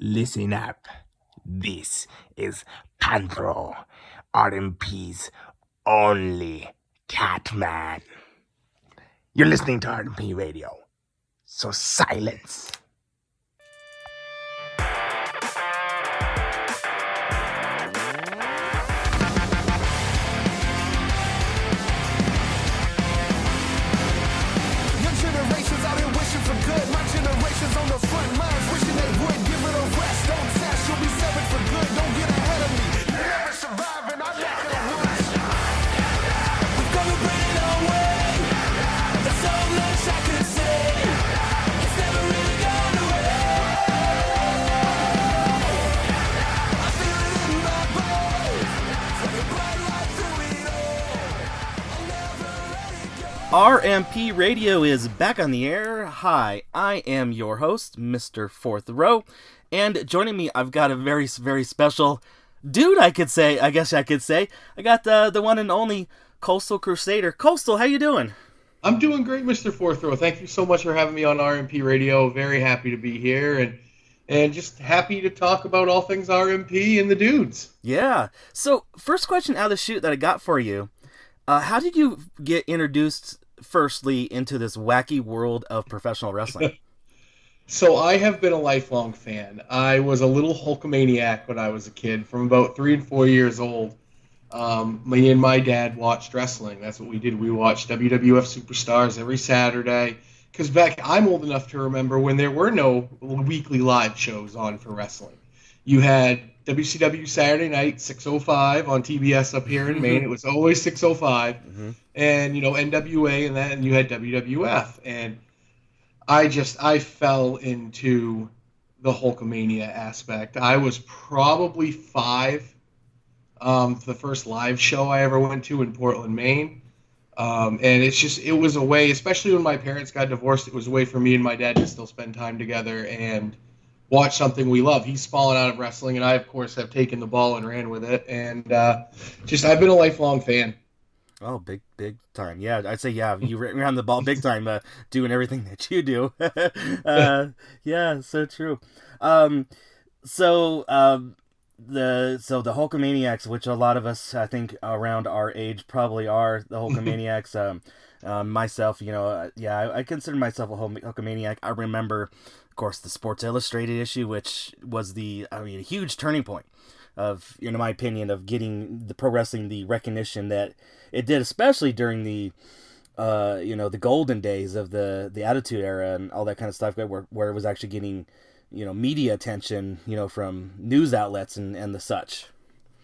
Listen up. This is Panthro, RMP's only Catman. You're listening to RMP Radio, so silence. Your generation's out here wishing for good. My generation's on the front lines wishing they would. Give it a rest, don't test. You'll be severed for good. Don't get ahead of me. You'll never survive, and I'm not gonna lose. We've come to bring it our way. There's so much I could say. It's never really gone away. I feel it in my bones. It's like a bright light through it all. I'll never let it go. RMP Radio is back on the air. Hi, I am your host, Mr. Fourth Row, and joining me, I've got a very, very special dude, I guess I could say. I got the one and only Coastal Crusader. Coastal, how you doing? I'm doing great, Mr. Fourth Row. Thank you so much for having me on RMP Radio. Very happy to be here and just happy to talk about all things RMP and the dudes. Yeah. So, first question out of the chute that I got for you. How did you get introduced, firstly, into this wacky world of professional wrestling? So I have been a lifelong fan. I was a little Hulkamaniac when I was a kid, from about 3 and 4 years old. Me and my dad watched wrestling. That's what we did. We watched WWF Superstars every Saturday. Because I'm old enough to remember when there were no weekly live shows on for wrestling. You had WCW Saturday Night, 6:05 on TBS up here in Maine. It was always 6:05. And, NWA and that, and you had WWF. And I fell into the Hulkamania aspect. I was probably 5. The first live show I ever went to in Portland, Maine. And it was a way, especially when my parents got divorced, it was a way for me and my dad to still spend time together and watch something we love. He's fallen out of wrestling, and I, of course, have taken the ball and ran with it. And I've been a lifelong fan. Oh, big time. Yeah, I'd say, yeah, you ran the ball big time, doing everything that you do. Yeah, so true. The Hulkamaniacs, which a lot of us, I think, around our age probably are the Hulkamaniacs. Myself, I consider myself a Hulkamaniac. I remember, of course, the Sports Illustrated issue, which was a huge turning point of, in my opinion, of getting the pro wrestling the recognition that it did, especially during the golden days of the Attitude Era and all that kind of stuff, where it was actually getting, media attention, from news outlets and the such.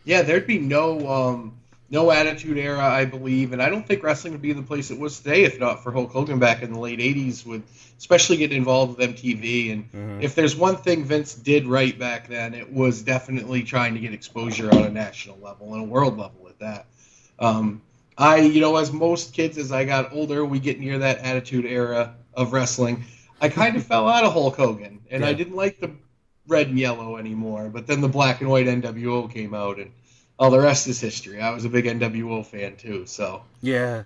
Yeah, there'd be no Attitude Era, I believe, and I don't think wrestling would be the place it was today if not for Hulk Hogan back in the late 80s, with especially getting involved with MTV. And if there's one thing Vince did right back then, it was definitely trying to get exposure on a national level and a world level at that. As most kids, as I got older, we get near that Attitude Era of wrestling, I kind of fell out of Hulk Hogan, and I didn't like the red and yellow anymore. But then the black and white NWO came out, and all the rest is history. I was a big NWO fan too, so yeah,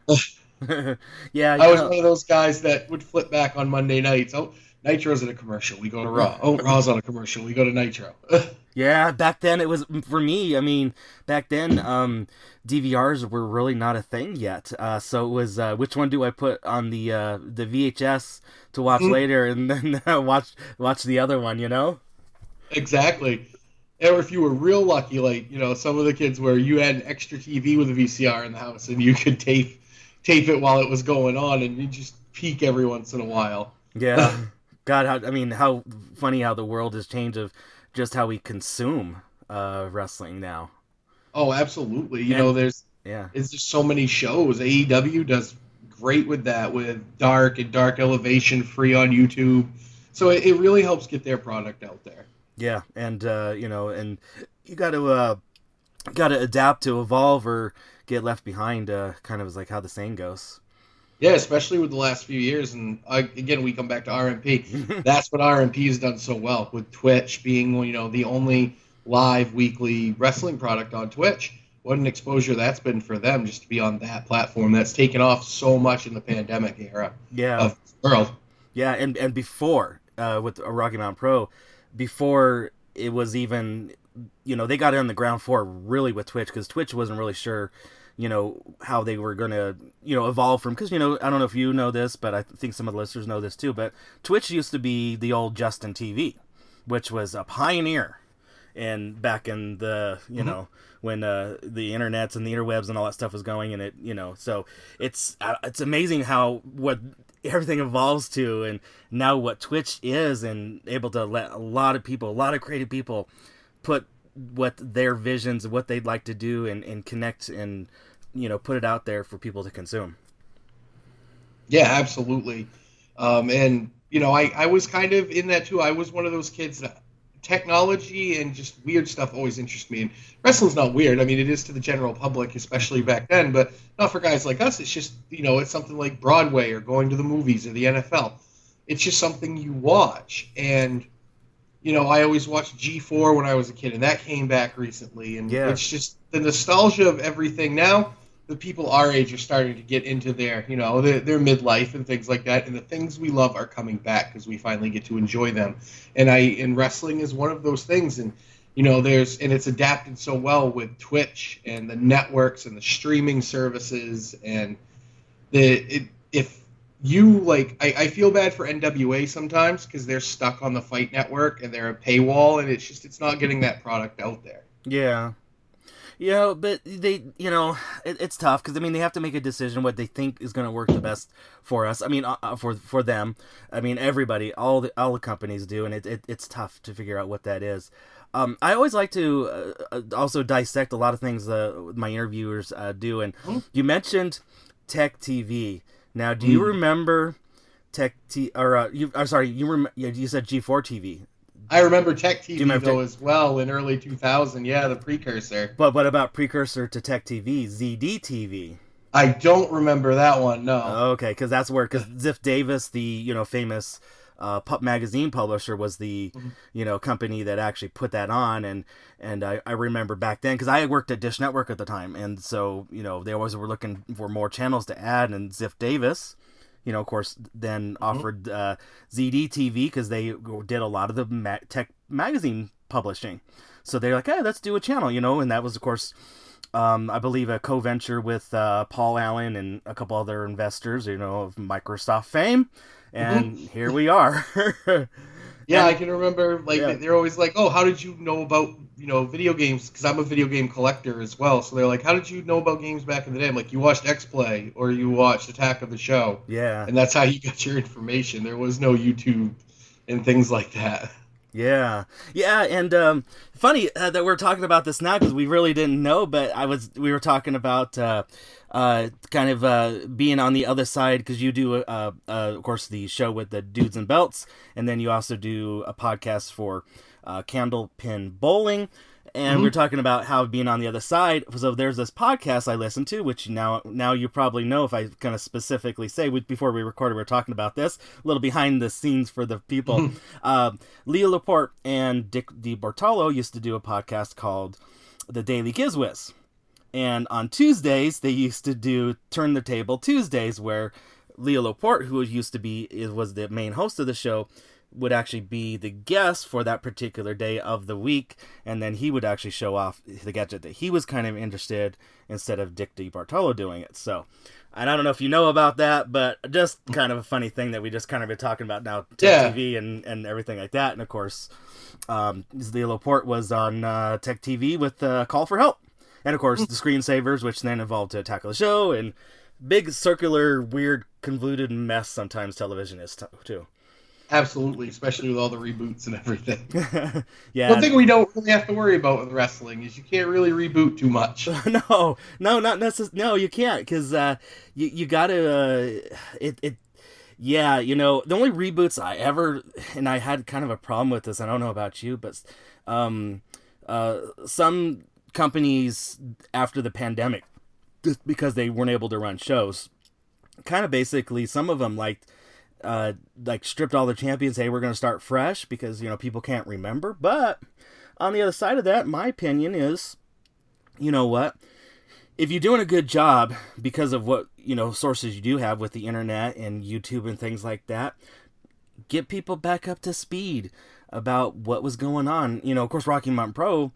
yeah. I was one of those guys that would flip back on Monday nights. Oh, Nitro's at a commercial, we go to Raw. Oh, Raw's on a commercial, we go to Nitro. Yeah, back then it was, for me, back then DVRs were really not a thing yet. So it was, which one do I put on the VHS to watch later, and then watch the other one, Exactly. Or if you were real lucky, like, some of the kids where you had an extra TV with a VCR in the house and you could tape it while it was going on, and you just peek every once in a while. Yeah. God, how funny how the world has changed of just how we consume wrestling now. Oh, absolutely. It's just so many shows. AEW does great with that, with Dark and Dark Elevation free on YouTube. So it really helps get their product out there. Yeah, and and you got to adapt to evolve or get left behind. Kind of is like how the saying goes. Yeah, especially with the last few years, and again, we come back to RMP. That's what RMP has done so well, with Twitch being, the only live weekly wrestling product on Twitch. What an exposure that's been for them, just to be on that platform that's taken off so much in the pandemic era of the world. Yeah, and before with Rocky Mountain Pro, before it was even, they got in on the ground floor really with Twitch, because Twitch wasn't really sure, how they were going to, evolve from, because, I don't know if you know this, but I think some of the listeners know this too, but Twitch used to be the old Justin TV, which was a pioneer. And back in the, when the internets and the interwebs and all that stuff was going, and it, so it's amazing how what everything evolves to, and now what Twitch is, and able to let a lot of creative people put what their visions, what they'd like to do, and connect, and, put it out there for people to consume. Yeah, absolutely. And, I was kind of in that too. I was one of those kids that technology and just weird stuff always interests me. And wrestling's not weird. I mean, it is to the general public, especially back then, but not for guys like us. It's just, it's something like Broadway or going to the movies or the NFL. It's just something you watch. And, I always watched G4 when I was a kid, and that came back recently. And It's just the nostalgia of everything. Now, the people our age are starting to get into their midlife and things like that, and the things we love are coming back because we finally get to enjoy them. And wrestling is one of those things, and it's adapted so well with Twitch and the networks and the streaming services, and I feel bad for NWA sometimes because they're stuck on the Fight Network and they're a paywall, and it's not getting that product out there. Yeah. But they, it's tough because, they have to make a decision what they think is going to work the best for us. For them. Everybody, all the companies do, and it's tough to figure out what that is. I always like to also dissect a lot of things my interviewers do, and you mentioned Tech TV. Now, do you remember Tech TV? You said G4 TV. I remember Tech TV, though, as well, in early 2000. Yeah, the precursor. But what about precursor to Tech TV, ZD TV? I don't remember that one, no. Okay, because that's where, Ziff Davis, the, famous Pup magazine publisher, was the, company that actually put that on. And I remember back then, because I worked at Dish Network at the time. And so, they always were looking for more channels to add. And Ziff Davis, of course, then offered ZD TV because they did a lot of the tech magazine publishing. So they're like, hey, let's do a channel, and that was, of course, I believe a co-venture with Paul Allen and a couple other investors, of Microsoft fame. And here we are. Yeah, I can remember, they're always like, oh, how did you know about, video games? Because I'm a video game collector as well. So they're like, how did you know about games back in the day? I'm like, you watched X-Play or you watched Attack of the Show. Yeah. And that's how you got your information. There was no YouTube and things like that. Yeah. Yeah, and funny that we're talking about this now because we really didn't know, but we were talking about kind of being on the other side because you do, of course, the show with the Dudes and Belts, and then you also do a podcast for Candlepin Bowling, and we're talking about how being on the other side. So there's this podcast I listen to, which now you probably know if I kind of specifically say. Before we recorded, we were talking about this, a little behind the scenes for the people. Leo Laporte and Dick DiBartolo used to do a podcast called The Daily Gizwiz. And on Tuesdays, they used to do Turn the Table Tuesdays, where Leo Laporte, who was the main host of the show, would actually be the guest for that particular day of the week, and then he would actually show off the gadget that he was kind of interested instead of Dick DiBartolo doing it. So, and I don't know if you know about that, but just kind of a funny thing that we just kind of been talking about now, Tech TV and everything like that. And of course, Leo Laporte was on Tech TV with Call for Help. And of course, the Screensavers, which then evolved to Tackle the Show, and big circular, weird, convoluted mess sometimes television is too. Absolutely, especially with all the reboots and everything. Yeah. One thing we don't really have to worry about with wrestling is you can't really reboot too much. No, not necessarily. No, you can't, because you gotta. Yeah, the only reboots I ever, and I had kind of a problem with this. I don't know about you, but some companies after the pandemic, just because they weren't able to run shows, kind of basically some of them like stripped all their champions. Hey, we're going to start fresh because people can't remember. But on the other side of that, my opinion is, you know what, if you're doing a good job because of what sources you do have with the internet and YouTube and things like that, get people back up to speed. about what was going on. Of course, Rocky Mountain Pro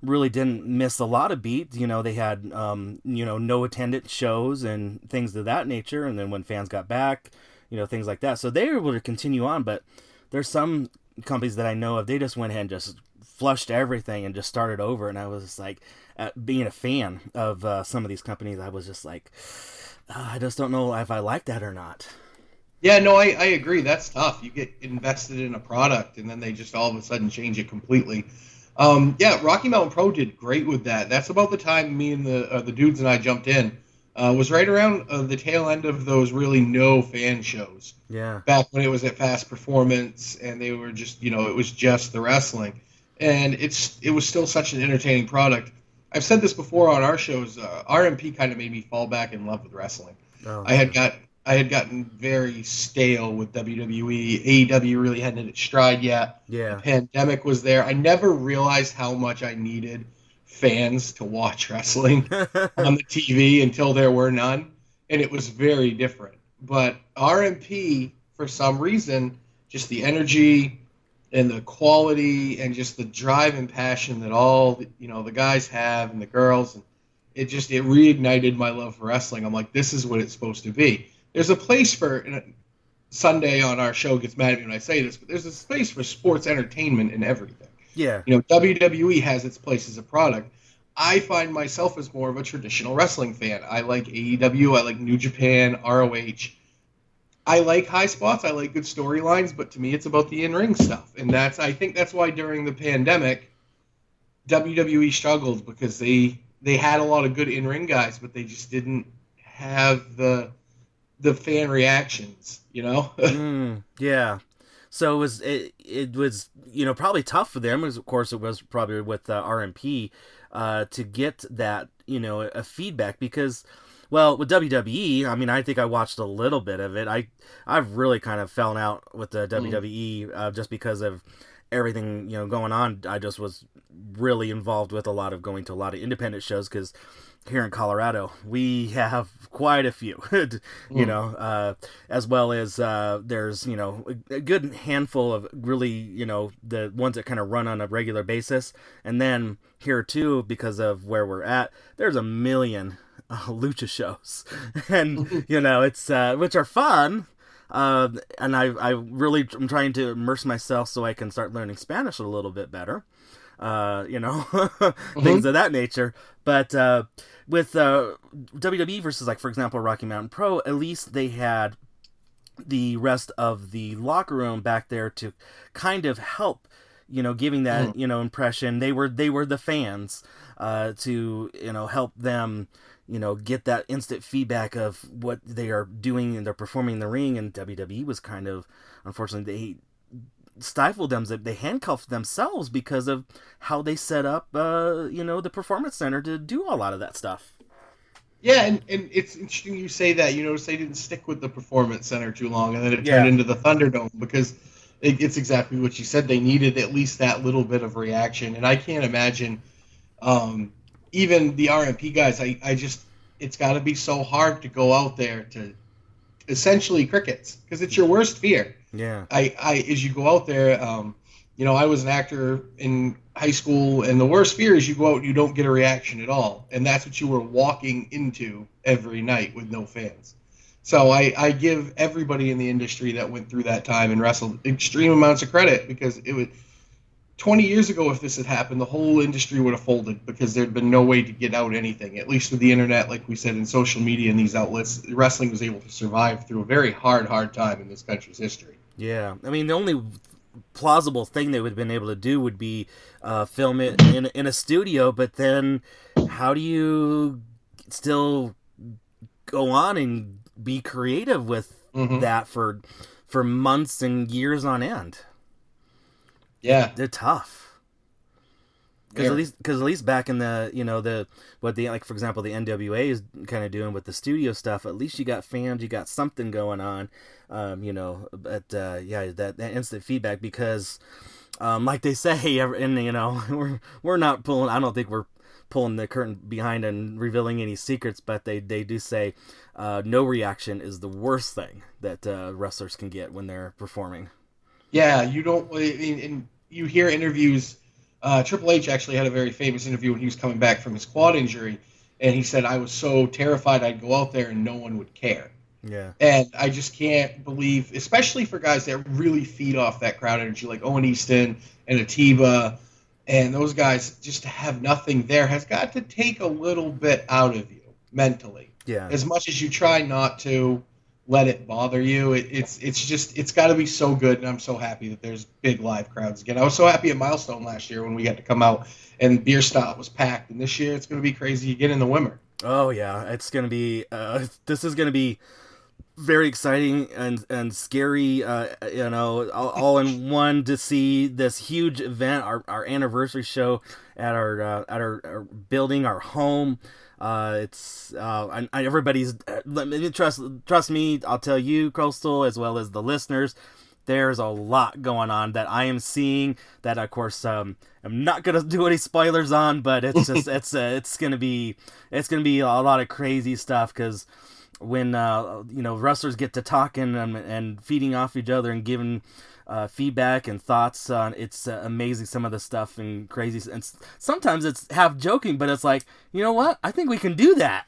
really didn't miss a lot of beats. They had, no attendance shows and things of that nature. And then when fans got back, things like that. So they were able to continue on, but there's some companies that I know of, they just went ahead and just flushed everything and just started over. And I was just like, being a fan of some of these companies, I was just like, I just don't know if I like that or not. Yeah, no, I agree. That's tough. You get invested in a product, and then they just all of a sudden change it completely. Rocky Mountain Pro did great with that. That's about the time me and the dudes and I jumped in. Was right around the tail end of those really no fan shows. Yeah. Back when it was at Fast Performance, and they were just, it was just the wrestling, and it was still such an entertaining product. I've said this before on our shows. RMP kind of made me fall back in love with wrestling. Oh, I had gotten very stale with WWE. AEW really hadn't hit its stride yet. Yeah. The pandemic was there. I never realized how much I needed fans to watch wrestling on the TV until there were none, and it was very different. But RMP, for some reason, just the energy and the quality and just the drive and passion that all the guys have and the girls, and it reignited my love for wrestling. I'm like, this is what it's supposed to be. There's a place for, Sunday on our show gets mad at me when I say this, but there's a space for sports entertainment in everything. Yeah. WWE has its place as a product. I find myself as more of a traditional wrestling fan. I like AEW, I like New Japan, ROH. I like high spots, I like good storylines, but to me it's about the in-ring stuff. And I think that's why during the pandemic, WWE struggled, because they had a lot of good in-ring guys, but they just didn't have the fan reactions, Yeah. So it was probably tough for them, as of course it was probably with RMP, to get that a feedback, because, well, with WWE, I mean, I think I watched a little bit of it. I've really kind of fallen out with the WWE just because of everything going on. I just was really involved with going to a lot of independent shows, because here in Colorado we have quite a few, as well as there's a good handful of really the ones that kind of run on a regular basis, and then here too, because of where we're at, there's a million lucha shows, and it's which are fun. And I really am trying to immerse myself so I can start learning Spanish a little bit better, things of that nature. But with WWE versus, like, for example, Rocky Mountain Pro, at least they had the rest of the locker room back there to kind of help, giving that, impression. They were the fans to, help them, get that instant feedback of what they are doing and they're performing in the ring. And WWE was kind of, unfortunately, they stifled them, they handcuffed themselves because of how they set up, the performance center to do a lot of that stuff. Yeah, and it's interesting you say that. They didn't stick with the performance center too long, and then it turned into the Thunderdome, because it's exactly what you said. They needed at least that little bit of reaction, and I can't imagine even the RMP guys. It's got to be so hard to go out there to essentially crickets, because it's your worst fear. Yeah. As you go out there, I was an actor in high school, and the worst fear is you go out and you don't get a reaction at all, and that's what you were walking into every night with no fans. So I give everybody in the industry that went through that time and wrestled extreme amounts of credit, because it was 20 years ago, if this had happened, the whole industry would have folded, because there'd been no way to get out anything. At least with the internet, like we said, and social media and these outlets, wrestling was able to survive through a very hard time in this country's history. Yeah, I mean, the only plausible thing they would have been able to do would be film it in a studio, but then how do you still go on and be creative with that for months and years on end? Yeah, they're tough. Because at least back in the for example, the NWA is kind of doing with the studio stuff. At least you got fans, you got something going on, that instant feedback, because like they say, and we're not pulling. I don't think we're pulling the curtain behind and revealing any secrets, but they do say no reaction is the worst thing that wrestlers can get when they're performing. Yeah, you don't. I mean, you hear interviews. Triple H actually had a very famous interview when he was coming back from his quad injury, and he said, "I was so terrified I'd go out there and no one would care." Yeah. And I just can't believe, especially for guys that really feed off that crowd energy, like Owen Easton and Atiba, and those guys, just to have nothing there has got to take a little bit out of you mentally. Yeah. As much as you try not to let it bother you, it's got to be so good, and I'm so happy that there's big live crowds again. I was so happy at Milestone last year when we got to come out and Beer Stop was packed, and this year it's going to be crazy again in the Wimmer. Oh yeah, it's gonna be. This is gonna be very exciting and scary. All in one to see this huge event, our anniversary show at our building, our home. Everybody's. Trust me. I'll tell you, Coastal, as well as the listeners. There's a lot going on that I am seeing that, of course, I'm not gonna do any spoilers on, but it's just it's gonna be a lot of crazy stuff, because when wrestlers get to talking and feeding off each other and giving feedback and thoughts on, it's amazing, some of the stuff and crazy, and sometimes it's half joking, but it's like, you know what, I think we can do that.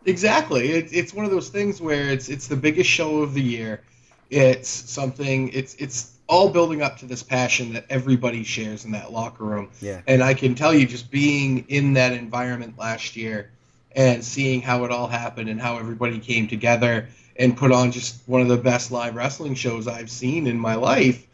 Exactly. It's one of those things where it's the biggest show of the year. It's something. It's all building up to this passion that everybody shares in that locker room. Yeah. And I can tell you, just being in that environment last year and seeing how it all happened and how everybody came together and put on just one of the best live wrestling shows I've seen in my life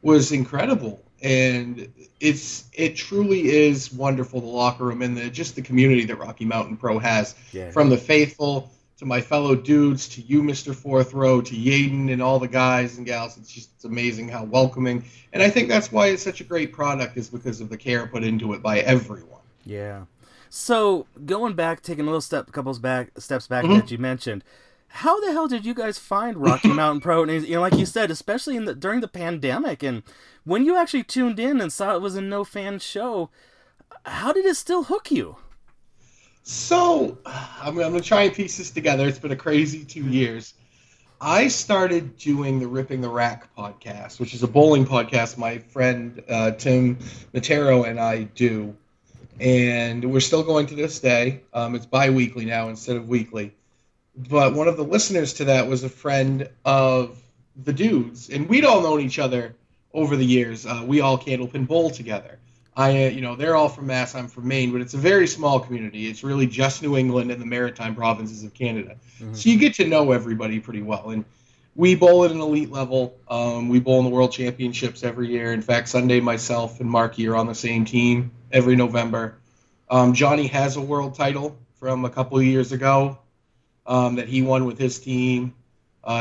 was incredible. And it truly is wonderful, the locker room and the community that Rocky Mountain Pro has. Yeah. From the faithful to my fellow dudes, to you, Mr. Fourth Row, to Yaden and all the guys and gals. It's amazing how welcoming. And I think that's why it's such a great product, is because of the care put into it by everyone. Yeah. So going back, taking a little steps back Mm-hmm. that you mentioned, how the hell did you guys find Rocky Mountain Pro? And like you said, especially during the pandemic, and when you actually tuned in and saw it was a no fan show, how did it still hook you? So, I'm going to try and piece this together. It's been a crazy 2 years. I started doing the Ripping the Rack podcast, which is a bowling podcast my friend Tim Matero and I do. And we're still going to this day. It's bi-weekly now instead of weekly. But one of the listeners to that was a friend of the dudes. And we'd all known each other over the years. We all candlepin bowl together. They're all from Mass, I'm from Maine, but it's a very small community. It's really just New England and the maritime provinces of Canada. Mm-hmm. So you get to know everybody pretty well. And we bowl at an elite level. We bowl in the World Championships every year. In fact, Sunday, myself and Marky are on the same team every November. Johnny has a world title from a couple of years ago that he won with his team.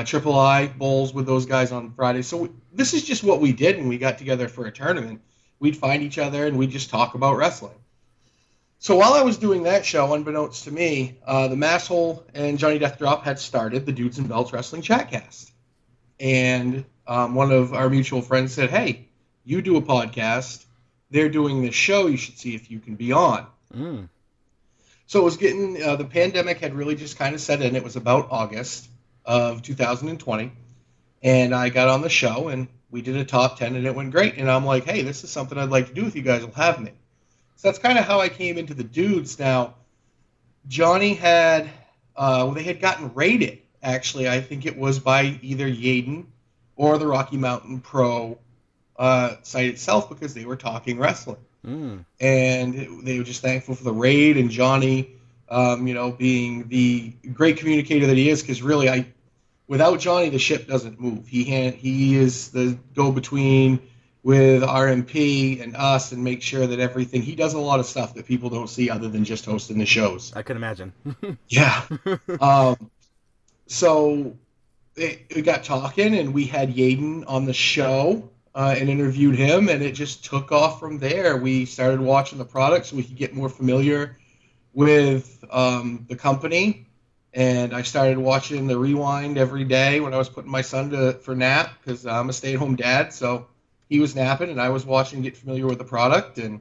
Triple I bowls with those guys on Friday. So this is just what we did when we got together for a tournament. We'd find each other and we'd just talk about wrestling. So while I was doing that show, unbeknownst to me, the Masshole and Johnny Death Drop had started the Dudes and Belts Wrestling Chatcast. And one of our mutual friends said, "Hey, you do a podcast. They're doing this show. You should see if you can be on." Mm. So it was getting, the pandemic had really just kind of set in. It was about August of 2020. And I got on the show and we did a top 10 and it went great. And I'm like, hey, this is something I'd like to do if you guys will have me. So that's kind of how I came into the Dudes. Now, Johnny had, they had gotten rated, actually. I think it was by either Yaden or the Rocky Mountain Pro site itself, because they were talking wrestling. Mm. And they were just thankful for the raid and Johnny, being the great communicator that he is, because really without Johnny, the ship doesn't move. He is the go-between with RMP and us and make sure that everything... He does a lot of stuff that people don't see other than just hosting the shows. I can imagine. Yeah. So we got talking, and we had Yaden on the show and interviewed him, and it just took off from there. We started watching the product so we could get more familiar with the company. And I started watching the Rewind every day when I was putting my son for nap, because I'm a stay-at-home dad. So he was napping, and I was watching, get familiar with the product, and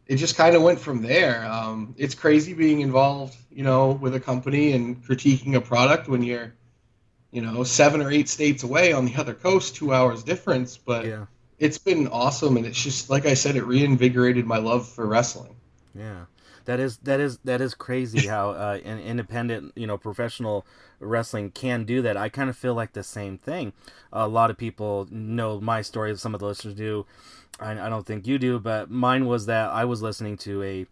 it just kind of went from there. It's crazy being involved, with a company and critiquing a product when you're, 7 or 8 states away on the other coast, 2 hours difference. But it's been awesome, and it's just like I said, it reinvigorated my love for wrestling. Yeah, that is crazy how an independent, professional wrestling can do that. I kind of feel like the same thing. A lot of people know my story. Some of the listeners do. I don't think you do, but mine was that I was listening to a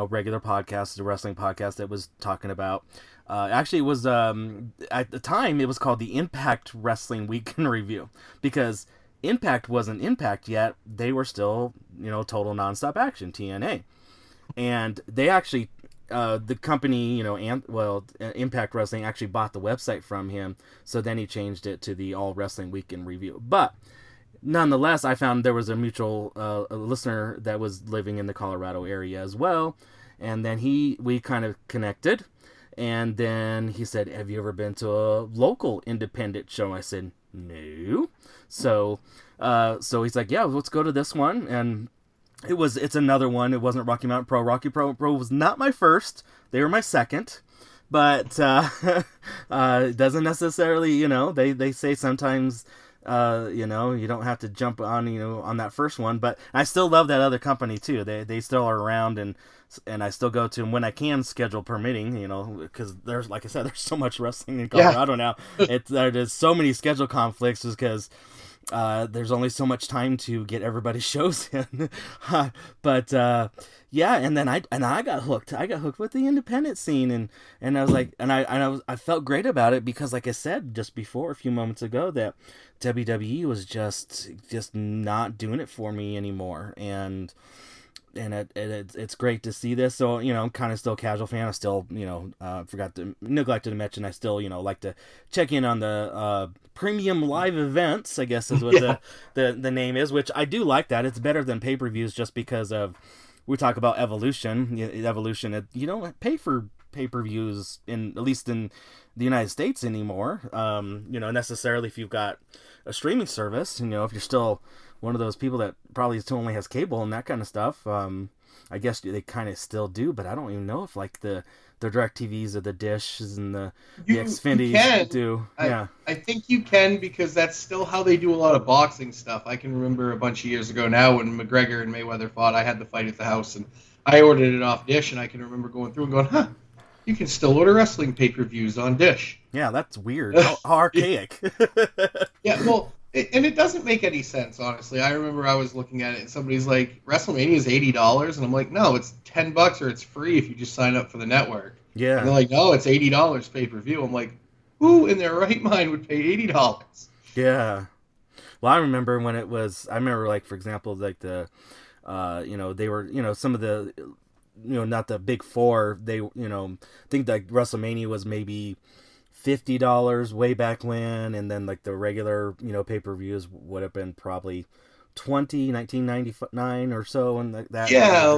regular podcast, a wrestling podcast that was talking about. Actually, it was at the time it was called the Impact Wrestling Weekend Review, because Impact wasn't Impact yet. They were still, Total Nonstop Action, TNA. And they actually, the company, Impact Wrestling actually bought the website from him. So then he changed it to the All Wrestling Weekend Review. But nonetheless, I found there was a mutual listener that was living in the Colorado area as well. And then we kind of connected. And then he said, "Have you ever been to a local independent show?" I said, "No." So he's like, "Yeah, let's go to this one." And it's another one. It wasn't Rocky Mountain Pro. Rocky Pro was not my first. They were my second. But it doesn't necessarily, they say sometimes, you don't have to jump on, on that first one. But I still love that other company too. They still are around, and I still go to them when I can, schedule permitting, because there's, like I said, there's so much wrestling in Colorado now. There's so many schedule conflicts because there's only so much time to get everybody's shows in. But yeah, and then I got hooked. I got hooked with the independent scene, and I was like, I felt great about it because, like I said just before, a few moments ago, that WWE was just not doing it for me anymore, and it's great to see this. So, I'm kind of still a casual fan. I still, neglected to mention, I still, like to check in on the premium live events, I guess is what the name is, which I do like that. It's better than pay-per-views just because of, we talk about evolution. You don't pay for pay-per-views, at least in the United States anymore. Necessarily if you've got a streaming service, if you're still one of those people that probably still only has cable and that kind of stuff. I guess they kind of still do, but I don't even know if like the direct TVs or the dishes and the Xfinity do. I think you can, because that's still how they do a lot of boxing stuff. I can remember a bunch of years ago now when McGregor and Mayweather fought, I had the fight at the house and I ordered it off Dish, and I can remember going through and going, you can still order wrestling pay-per-views on Dish. Yeah, that's weird. How archaic. Yeah, well, and it doesn't make any sense, honestly. I remember I was looking at it, and somebody's like, WrestleMania is $80, and I'm like, no, it's $10 or it's free if you just sign up for the network. Yeah. And they're like, no, it's $80 pay-per-view. I'm like, who in their right mind would pay $80? Yeah. Well, I remember when it was, like, for example, like the, they were, some of the, not the big four, they, I think like WrestleMania was maybe $50 way back when, and then like the regular pay-per-views would have been probably 1999 or so, and that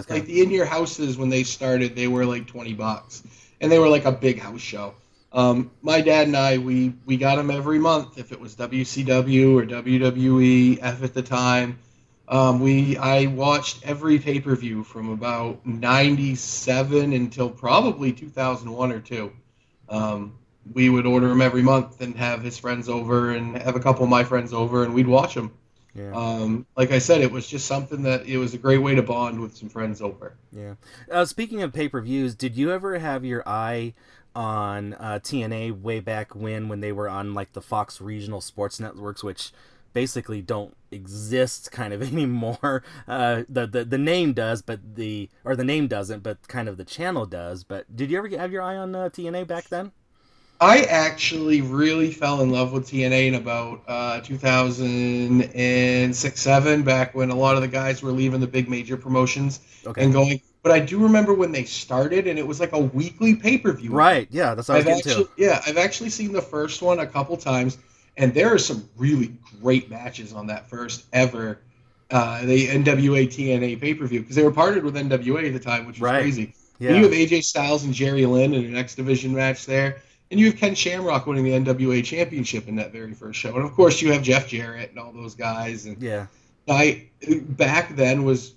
like the In Your Houses, when they started, they were like $20, and they were like a big house show. My dad and I, we got them every month if it was WCW or WWE at the time. I watched every pay-per-view from about 97 until probably 2001 or 2. We would order them every month and have his friends over and have a couple of my friends over, and we'd watch them. Yeah. Like I said, it was just something that it was a great way to bond with some friends over. Yeah. Speaking of pay-per-views, did you ever have your eye on TNA way back when they were on like the Fox regional sports networks, which basically don't exist kind of anymore? The name does, but the name doesn't, but kind of the channel does. But did you ever have your eye on TNA back then? I actually really fell in love with TNA in about 2006-07, back when a lot of the guys were leaving the big major promotions and going. But I do remember when they started, and it was like a weekly pay-per-view. Right, yeah, that's what I was getting to. Yeah, I've actually seen the first one a couple times, and there are some really great matches on that first ever the NWA TNA pay-per-view, because they were partnered with NWA at the time, which was crazy. Yeah. And you have AJ Styles and Jerry Lynn in an X Division match there. And you have Ken Shamrock winning the NWA Championship in that very first show. And, of course, you have Jeff Jarrett and all those guys. And back then was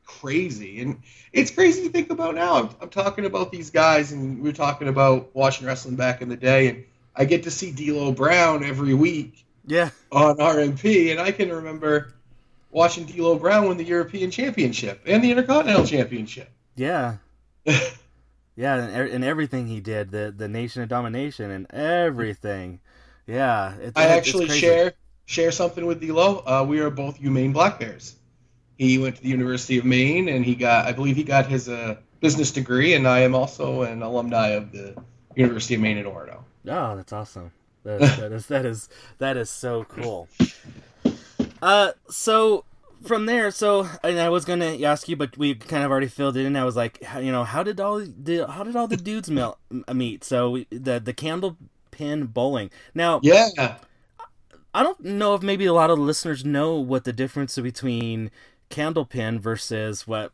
crazy. And it's crazy to think about now. I'm talking about these guys, and we're talking about watching wrestling back in the day. And I get to see D'Lo Brown every week Yeah. on RMP, and I can remember watching D'Lo Brown win the European Championship and the Intercontinental Championship. Yeah. Yeah, and everything he did, the Nation of Domination and everything. Yeah, I it's actually crazy. share something with D'Lo. We are both UMaine Black Bears. He went to the University of Maine, and I believe he got his business degree, and I am also an alumni of the University of Maine at Orono. Oh, that's awesome. That is so cool. So from there, and I was gonna ask you, but we kind of already filled it in. I was like, how did all the dudes meet? So the candle pin bowling. Now, Yeah. I don't know if maybe a lot of the listeners know what the difference between candlepin versus what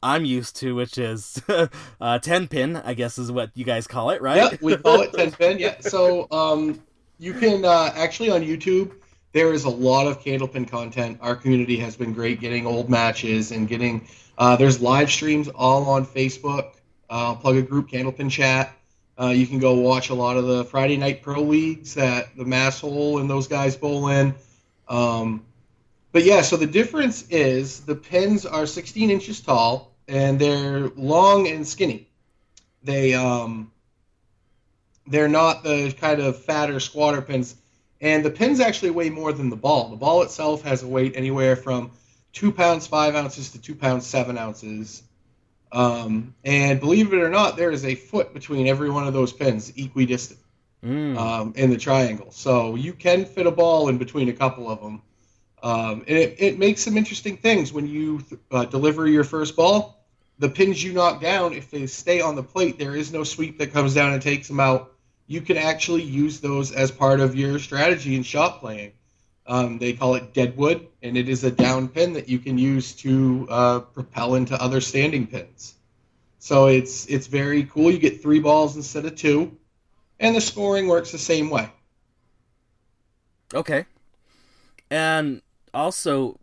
I'm used to, which is 10-pin, I guess is what you guys call it, right? Yep, we call it 10-pin. Yeah. So you can actually on YouTube, there is a lot of candlepin content. Our community has been great getting old matches and getting. There's live streams all on Facebook. Plug a group candlepin chat. You can go watch a lot of the Friday night pro leagues that the Mass Hole and those guys bowl in. But yeah, so the difference is the pins are 16 inches tall and they're long and skinny. They're not the kind of fatter squatter pins, and the pins actually weigh more than the ball. The ball itself has a weight anywhere from 2 pounds 5 ounces to 2 pounds 7 ounces. And believe it or not, there is a foot between every one of those pins, equidistant, in the triangle. So you can fit a ball in between a couple of them. And it makes some interesting things when you deliver your first ball. The pins you knock down, if they stay on the plate, there is no sweep that comes down and takes them out. You can actually use those as part of your strategy in shot playing. They call it deadwood, and it is a down pin that you can use to propel into other standing pins. So it's very cool. You get 3 balls instead of 2, and the scoring works the same way. Okay. And also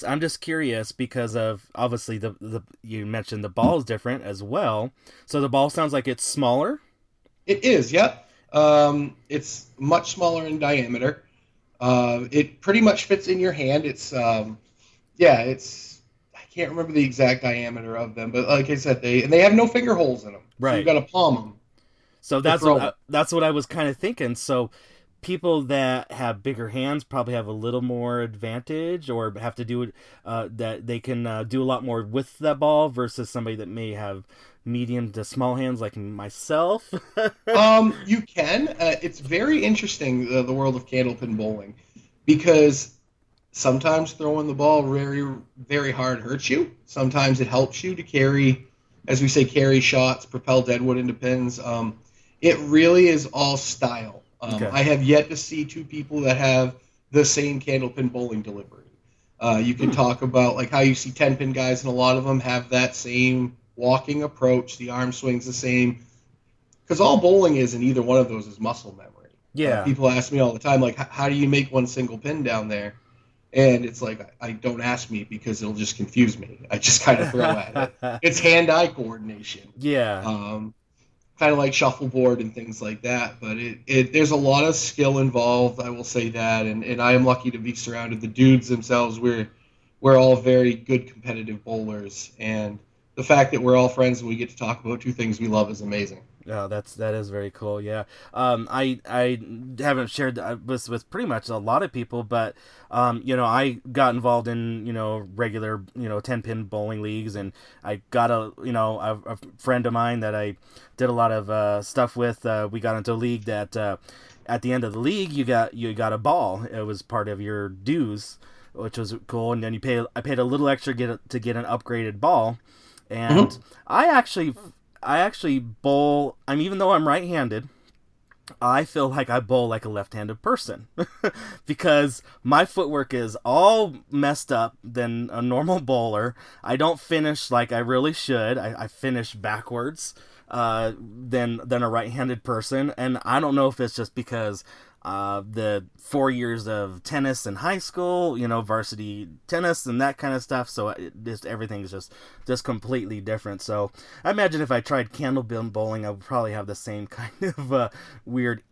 I'm just curious because of obviously the you mentioned the ball is different as well. So the ball sounds like it's smaller. It is, yep. It's much smaller in diameter. It pretty much fits in your hand. It's I can't remember the exact diameter of them, but like I said, they have no finger holes in them. Right. So you got to palm them. So that's what I was kind of thinking. So people that have bigger hands probably have a little more advantage, or have to do that they can do a lot more with that ball versus somebody that may have medium to small hands like myself. You can. It's very interesting, the world of candlepin bowling, because sometimes throwing the ball very, very hard hurts you. Sometimes it helps you to carry, as we say, carry shots, propel deadwood into pins. It really is all style. Okay. I have yet to see 2 people that have the same candlepin bowling delivery. You can talk about like how you see 10-pin guys, and a lot of them have that same walking approach. The arm swing's the same. Because all bowling is in either one of those is muscle memory. Yeah. People ask me all the time, like, how do you make one single pin down there? And it's like, I don't ask me because it'll just confuse me. I just kind of throw at it. It's hand-eye coordination. Yeah. Kind of like shuffleboard and things like that. But there's a lot of skill involved, I will say that. And I am lucky to be surrounded. The dudes themselves, we're all very good competitive bowlers. And the fact that we're all friends and we get to talk about 2 things we love is amazing. Oh, that is very cool. Yeah. I haven't shared this with pretty much a lot of people, but I got involved in regular 10-pin bowling leagues, and I got a friend of mine that I did a lot of stuff with. We got into a league that at the end of the league you got a ball. It was part of your dues, which was cool, and then I paid a little extra to get an upgraded ball, and I actually bowl. Even though I'm right-handed, I feel like I bowl like a left-handed person because my footwork is all messed up than a normal bowler. I don't finish like I really should. I finish backwards than a right-handed person, and I don't know if it's just because the 4 years of tennis in high school, varsity tennis and that kind of stuff. So everything is just completely different. So I imagine if I tried candle bowling, I would probably have the same kind of weird,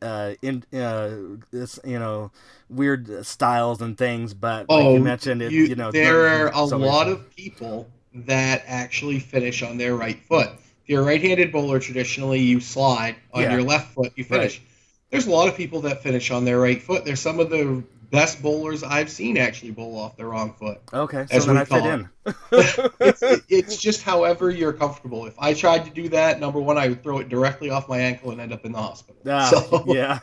weird styles and things. But like you mentioned, there are a lot of people that actually finish on their right foot. If you're a right-handed bowler, traditionally you slide on your left foot, you finish. Right. There's a lot of people that finish on their right foot. There's some of the best bowlers I've seen actually bowl off their wrong foot. Okay, so then I fit in. It's just however you're comfortable. If I tried to do that, number one, I would throw it directly off my ankle and end up in the hospital. Yeah.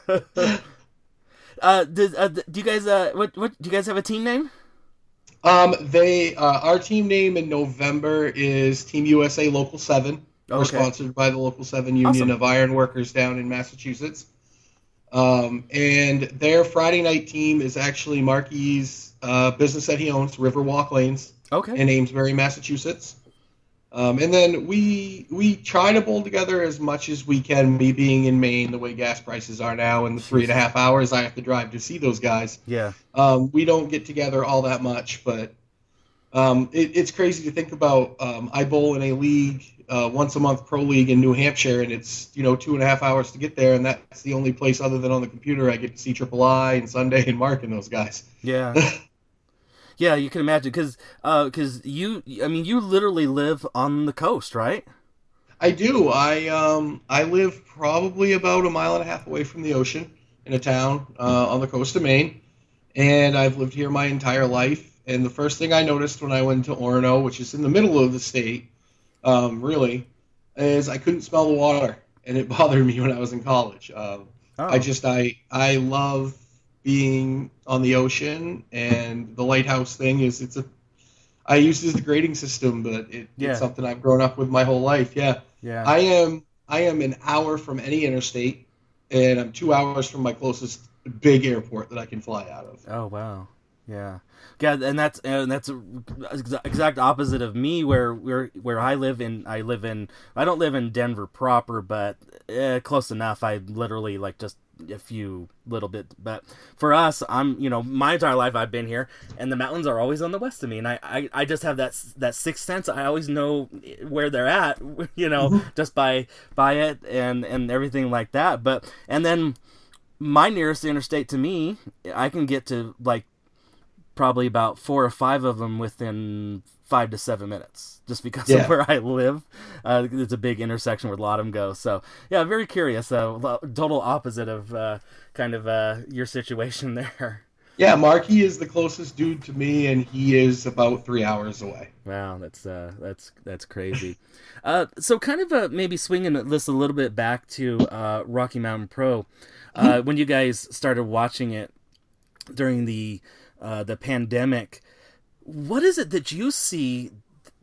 Do you guys what do you guys have a team name? Our team name in November is Team USA Local 7. We're sponsored by the Local 7 Union of Iron Workers down in Massachusetts. And their Friday night team is actually Marky's business that he owns, Riverwalk Lanes, in Amesbury, Massachusetts. And then we try to bowl together as much as we can, me being in Maine, the way gas prices are now, and the 3.5 hours I have to drive to see those guys. Yeah. We don't get together all that much, but it's crazy to think about. I bowl in a league, once a month pro league in New Hampshire, and it's 2.5 hours to get there, and that's the only place other than on the computer I get to see Triple I and Sunday and Mark and those guys. Yeah. Yeah, you can imagine, because you literally live on the coast, right? I do. I live probably about 1.5 miles away from the ocean in a town on the coast of Maine, and I've lived here my entire life. And the first thing I noticed when I went to Orono, which is in the middle of the state, really, is I couldn't smell the water, and it bothered me when I was in college. I love being on the ocean, and the lighthouse thing I use it as a grading system, but it's something I've grown up with my whole life. Yeah. I am an hour from any interstate, and I'm 2 hours from my closest big airport that I can fly out of. Oh wow. Yeah, and that's exact opposite of me. Where I live in, I don't live in Denver proper, but close enough. I literally like just a few little bit. But for us, my entire life I've been here, and the mountains are always on the west of me, and I just have that sixth sense. I always know where they're at, just by it and everything like that. And then my nearest interstate to me, I can get to like probably about 4 or 5 of them within 5 to 7 minutes, just because of where I live. It's a big intersection where a lot of them go. So yeah, very curious. Total opposite of kind of your situation there. Yeah, Marky is the closest dude to me, and he is about 3 hours away. Wow, that's crazy. So kind of maybe swinging this a little bit back to Rocky Mountain Pro, when you guys started watching it during the pandemic, what is it that you see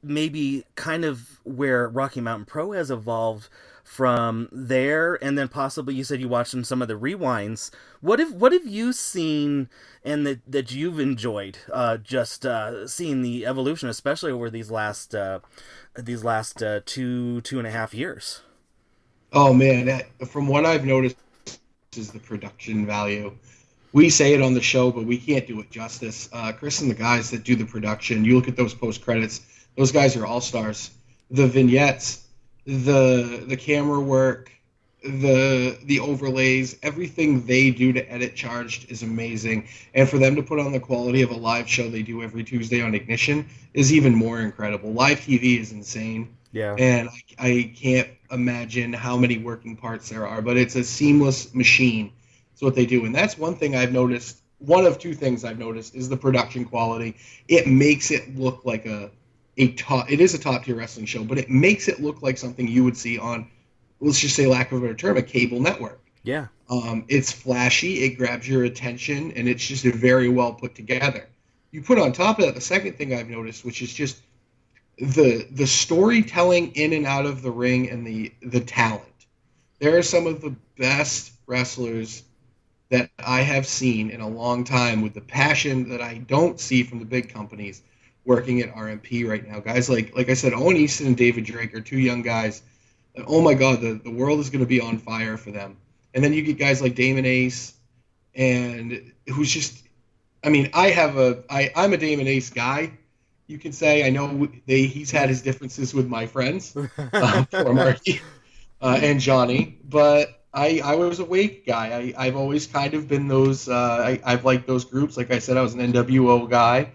maybe kind of where Rocky Mountain Pro has evolved from there, and then possibly you said you watched some of the rewinds. What have you seen and that you've enjoyed just seeing the evolution, especially over these last 2.5 years? Oh man, from what I've noticed is the production value. We say it on the show, but we can't do it justice. Chris and the guys that do the production, you look at those post credits; those guys are all stars. The vignettes, the camera work, the overlays, everything they do to edit Charged is amazing. And for them to put on the quality of a live show they do every Tuesday on Ignition is even more incredible. Live TV is insane. Yeah. And I can't imagine how many working parts there are, but it's a seamless machine. That's what they do. And that's one thing I've noticed. One of two things I've noticed is the production quality. It makes it look like it is a top tier wrestling show, but it makes it look like something you would see on, let's just say, lack of a better term, a cable network. Yeah. It's flashy, it grabs your attention, and it's just very well put together. You put on top of that the second thing I've noticed, which is just the storytelling in and out of the ring and the talent. There are some of the best wrestlers that I have seen in a long time with the passion that I don't see from the big companies working at RMP right now. Guys like I said, Owen Easton and David Drake are two young guys. Oh my God, the world is going to be on fire for them. And then you get guys like Damon Ace and it was just, I mean, I'm a Damon Ace guy, you can say. I know he's had his differences with my friends, poor Marky, and Johnny, but I was a Wake guy. I've always kind of been those, I've liked those groups. Like I said, I was an NWO guy,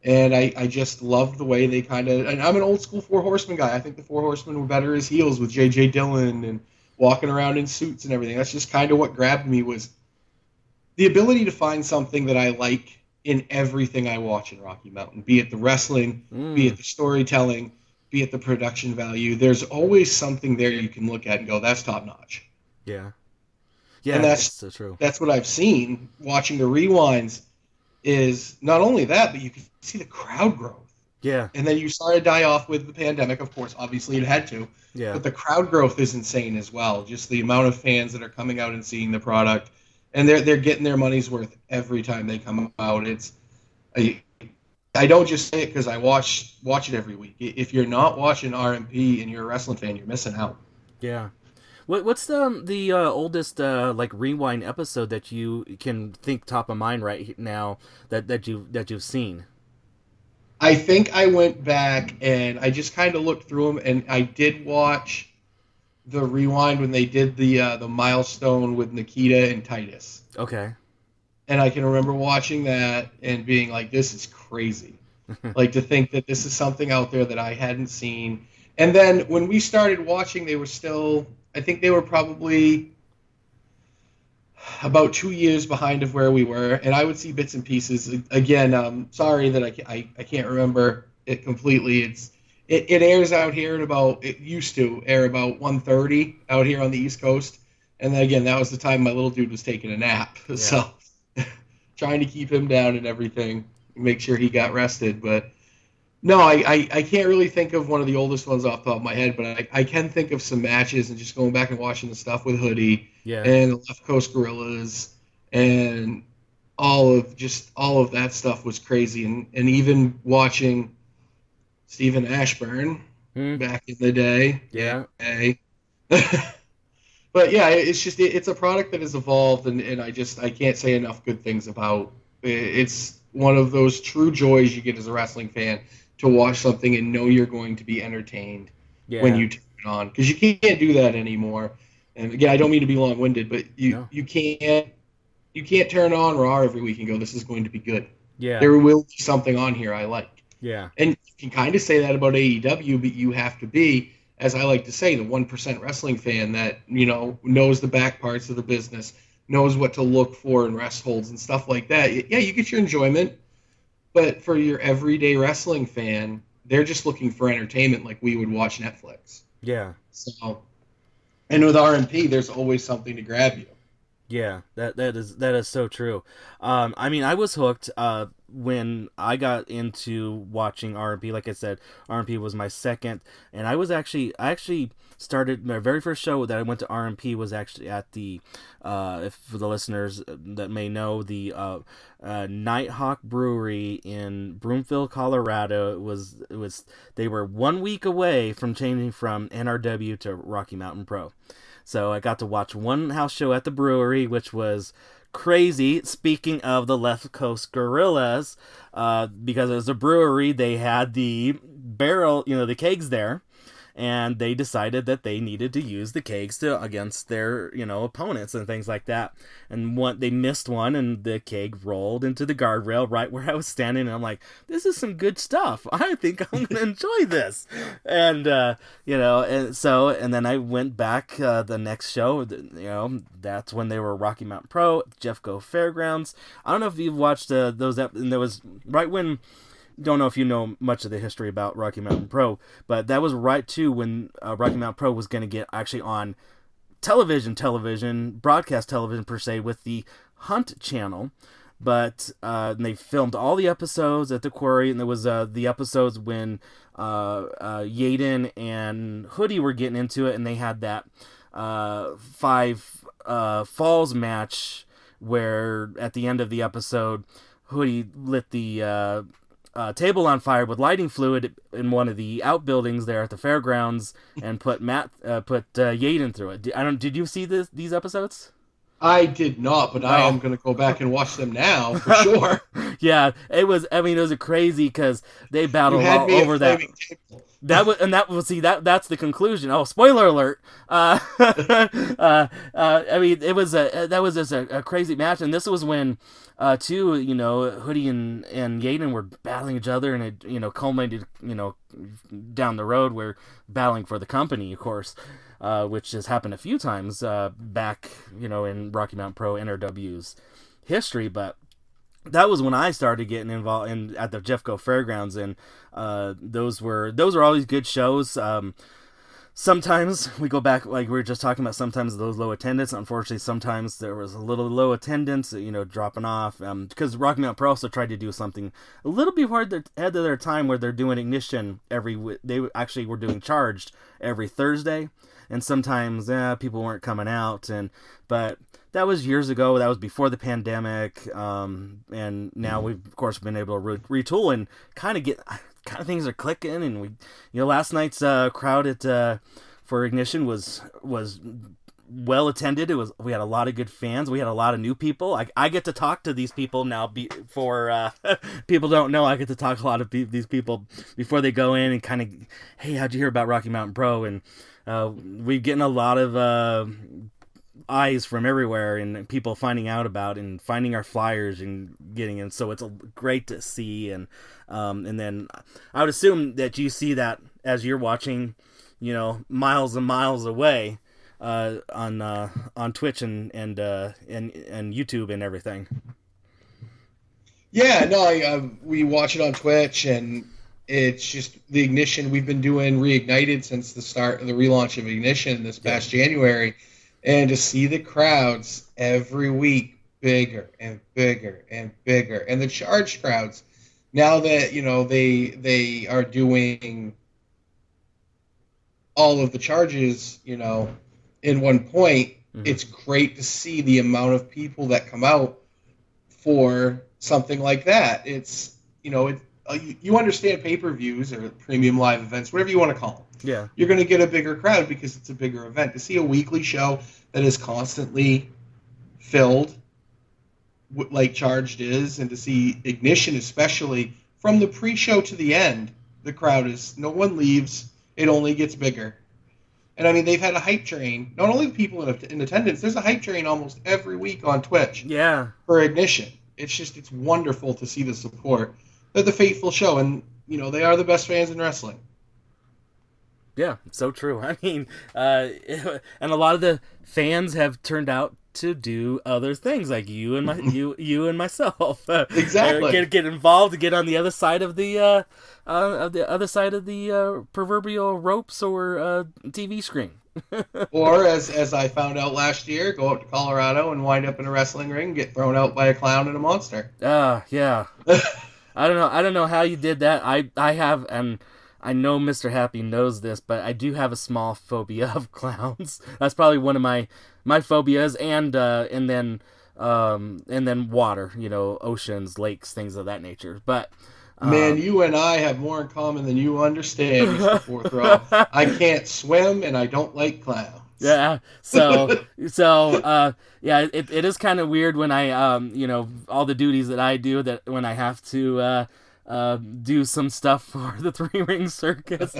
and I just loved the way they kind of, and I'm an old school Four Horsemen guy. I think the Four Horsemen were better as heels with J.J. Dillon and walking around in suits and everything. That's just kind of what grabbed me, was the ability to find something that I like in everything I watch in Rocky Mountain, be it the wrestling, be it the storytelling, be it the production value. There's always something there you can look at and go, that's top notch. Yeah. Yeah, and that's so true. That's what I've seen watching the rewinds, is not only that, but you can see the crowd growth. Yeah. And then you saw it die off with the pandemic, of course, obviously it had to. Yeah. But the crowd growth is insane as well. Just the amount of fans that are coming out and seeing the product. And they're getting their money's worth every time they come out. I don't just say it because I watch it every week. If you're not watching RMP and you're a wrestling fan, you're missing out. Yeah. What's the oldest like rewind episode that you can think top of mind right now that you've seen? I think I went back and I just kind of looked through them, and I did watch the rewind when they did the Milestone with Nikita and Titus. Okay. And I can remember watching that and being like, this is crazy. Like, to think that this is something out there that I hadn't seen. And then when we started watching, they were still, I think they were probably about 2 years behind of where we were. And I would see bits and pieces. Again, sorry that I can't remember it completely. It airs out here at about, it used to air about 1:30 out here on the East Coast. And then again, that was the time my little dude was taking a nap. Yeah. So trying to keep him down and everything, make sure he got rested. But no, I can't really think of one of the oldest ones off the top of my head, but I can think of some matches and just going back and watching the stuff with Hoodie and the Left Coast Gorillas, and all of that stuff was crazy. And even watching Stephen Ashburn back in the day. Yeah. But yeah, it's a product that has evolved, and I can't say enough good things about it. It's one of those true joys you get as a wrestling fan, to watch something and know you're going to be entertained when you turn it on, because you can't do that anymore. And again, I don't mean to be long-winded, but you can't turn on Raw every week and go, this is going to be good. Yeah, there will be something on here I like. Yeah, and you can kind of say that about AEW, but you have to be, as I like to say, the 1% wrestling fan that, knows the back parts of the business, knows what to look for in rest holds and stuff like that. Yeah, you get your enjoyment, but for your everyday wrestling fan, they're just looking for entertainment like we would watch Netflix. Yeah. So, and with RMP, there's always something to grab you. Yeah, that is so true. I mean, I was hooked when I got into watching RMP. Like I said, RMP was my second, and I actually started my very first show that I went to RMP was actually at the if for the listeners that may know, the Nighthawk Brewery in Broomfield, Colorado. It was they were 1 week away from changing from NRW to Rocky Mountain Pro. So I got to watch one house show at the brewery, which was crazy. Speaking of the Left Coast Gorillas, because it was a brewery, they had the barrel, the kegs there, and they decided that they needed to use the kegs against their, opponents and things like that. And they missed one, and the keg rolled into the guardrail right where I was standing. And I'm like, this is some good stuff. I think I'm gonna enjoy this. And and then I went back the next show. That's when they were Rocky Mountain Pro, Jeffco Fairgrounds. I don't know if you've watched those. And there was right when. Don't know if you know much of the history about Rocky Mountain Pro, but that was right too when Rocky Mountain Pro was going to get actually on television, broadcast television per se, with the Hunt channel. But they filmed all the episodes at the Quarry, and there was the episodes when Yaden and Hoodie were getting into it, and they had that 5 falls match where at the end of the episode, Hoodie lit the table on fire with lighting fluid in one of the outbuildings there at the fairgrounds, and put Yaden through it. Did you see these episodes? I did not, but I am going to go back and watch them now for sure. Yeah, it was. I mean, it was a crazy because they You battled had all me over at that. Flaming Table. That's the conclusion. Oh, spoiler alert! I mean, that was just a crazy match, and this was when, Hoodie and Yaden were battling each other, and it culminated, down the road where battling for the company, of course, which has happened a few times back, in Rocky Mountain Pro NRW's history, but. That was when I started getting involved at the Jeffco Fairgrounds, and those were always good shows. Sometimes we go back, like we were just talking about, sometimes those low attendance. Unfortunately, sometimes there was a little low attendance, dropping off. Because Rocky Mountain Pro also tried to do something a little before ahead of their time, where they're doing Ignition they actually were doing Charged every Thursday, and sometimes people weren't coming out, but. That was years ago. That was before the pandemic, and now we've of course been able to retool and kind of things are clicking. And we, last night's crowd at for Ignition was well attended. We had a lot of good fans. We had a lot of new people. I get to talk to these people now. For people don't know, I get to talk to a lot of these people before they go in and kind of, hey, how'd you hear about Rocky Mountain Pro? And we're getting a lot of. Eyes from everywhere, and people finding out about and finding our flyers and getting in. So it's great to see, and then I would assume that you see that as you're watching, miles and miles away on Twitch and YouTube and everything. Yeah, no, we watch it on Twitch, and it's just the Ignition. We've been doing Reignited since the start of the relaunch of Ignition this past January. And to see the crowds every week bigger and bigger and bigger, and the charged crowds, now that they are doing all of the charges, in one point, it's great to see the amount of people that come out for something like that. It's you understand pay-per-views or premium live events, whatever you want to call them. Yeah. You're going to get a bigger crowd because it's a bigger event. To see a weekly show that is constantly filled, like Charged is, and to see Ignition, especially from the pre-show to the end, the crowd is, no one leaves. It only gets bigger. And I mean, they've had a hype train. Not only the people in attendance, there's a hype train almost every week on Twitch. Yeah. For Ignition. It's wonderful to see the support. They're the faithful show, and they are the best fans in wrestling. Yeah, so true. I mean, and a lot of the fans have turned out to do other things, like you and myself. Exactly. Get involved, get on the other side of the proverbial ropes or TV screen. Or as I found out last year, go out to Colorado and wind up in a wrestling ring, get thrown out by a clown and a monster. Yeah. I don't know how you did that. I have, and I know Mr. Happy knows this, but I do have a small phobia of clowns. That's probably one of my phobias, and then water, oceans, lakes, things of that nature. But man, you and I have more in common than you understand, Mr. Fourth Row. I can't swim, and I don't like clowns. Yeah. So yeah, it is kind of weird when I all the duties that I do, that when I have to do some stuff for the Three Ring Circus.